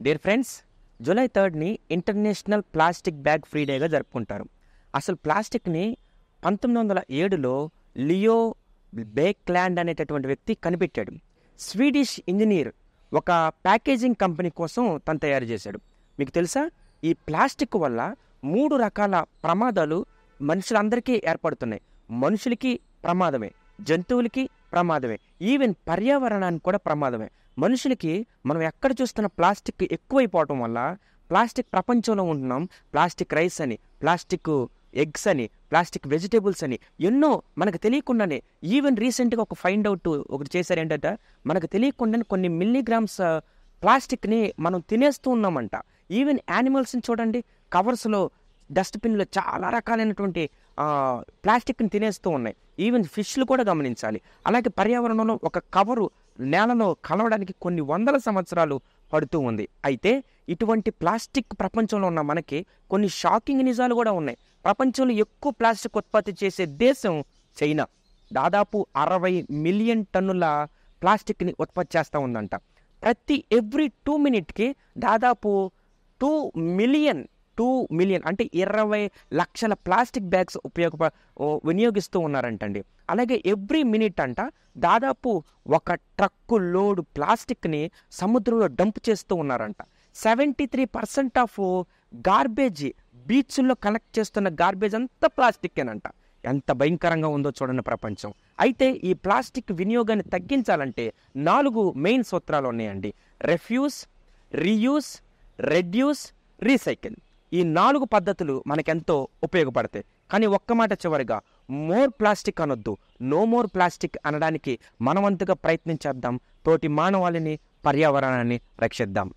Dear friends, July 3 international plastic bag free డేగా జరుపుకుంటారు. అసలు ప్లాస్టిక్ని 1907లో లియో బేక్లాండ్ అనేటటువంటి వ్యక్తి కనిపెట్టాడు. స్వీడిష్ ఇంజనీర్ ఒక ప్యాకేజింగ్ కంపెనీ కోసం తను తయారు చేశాడు. మీకు తెలుసా, ఈ ప్లాస్టిక్ వల్ల 3 రకాల ప్రమాదాలు మనుషులందరికీ ఏర్పడుతున్నాయి. మనుషులకి ప్రమాదమే, జంతువులకి ప్రమాదమే, ఈవెన్ పర్యావరణానికి కూడా ప్రమాదమే. మనుషులకి మనం ఎక్కడ చూస్తున్న ప్లాస్టిక్ ఎక్కువైపోవటం వల్ల ప్లాస్టిక్ ప్రపంచంలో ఉంటున్నాం. ప్లాస్టిక్ రైస్ అని, ప్లాస్టిక్ ఎగ్స్ అని, ప్లాస్టిక్ వెజిటేబుల్స్ అని ఎన్నో మనకు తెలియకుండానే, ఈవెన్ రీసెంట్గా ఒక ఫైండ్ అవుట్ ఒకటి చేశారు. ఏంటంటే మనకు తెలియకుండానే కొన్ని మిల్లీగ్రామ్స్ ప్లాస్టిక్ని మనం తినేస్తూ ఉన్నామంట. ఈవెన్ యానిమల్స్ని చూడండి, కవర్స్లో డస్ట్బిన్లో చాలా రకాలైనటువంటి ప్లాస్టిక్ని తినేస్తూ ఉన్నాయి. ఈవెన్ ఫిష్లు కూడా గమనించాలి. అలాగే పర్యావరణంలో ఒక కవరు నేలలో కలవడానికి కొన్ని వందల సంవత్సరాలు పడుతూ ఉంది. అయితే ఇటువంటి ప్లాస్టిక్ ప్రపంచంలో ఉన్న మనకి కొన్ని షాకింగ్ నిజాలు కూడా ఉన్నాయి. ప్రపంచంలో ఎక్కువ ప్లాస్టిక్ ఉత్పత్తి చేసే దేశం చైనా. దాదాపు 60 మిలియన్ టన్నుల ప్లాస్టిక్ని ఉత్పత్తి చేస్తూ ఉందంట. ఎవ్రీ 2 మినిట్కి దాదాపు 2 మిలియన్ అంటే 20 లక్షల ప్లాస్టిక్ బ్యాగ్స్ వినియోగిస్తూ ఉన్నారంటండి. అలాగే ఎవ్రీ మినిట్ అంట దాదాపు 1 ట్రక్కు లోడు ప్లాస్టిక్ని సముద్రంలో డంప్ చేస్తూ ఉన్నారంట. 73% ఆఫ్ గార్బేజ్, బీచ్ల్లో కలెక్ట్ చేస్తున్న గార్బేజ్ అంతా ప్లాస్టిక్కేనంట. ఎంత భయంకరంగా ఉందో చూడండి ప్రపంచం. అయితే ఈ ప్లాస్టిక్ వినియోగాన్ని తగ్గించాలంటే 4 మెయిన్ సూత్రాలు ఉన్నాయండి. Refuse, reuse, reduce, recycle. ఈ 4 పద్ధతులు మనకెంతో ఉపయోగపడతాయి. కానీ ఒక్క మాట చివరిగా, మోర్ ప్లాస్టిక్ అనొద్దు, నో మోర్ ప్లాస్టిక్ అనడానికి మనవంతుగా ప్రయత్నించేద్దాం. తోటి మానవాళిని, పర్యావరణాన్ని రక్షిద్దాం.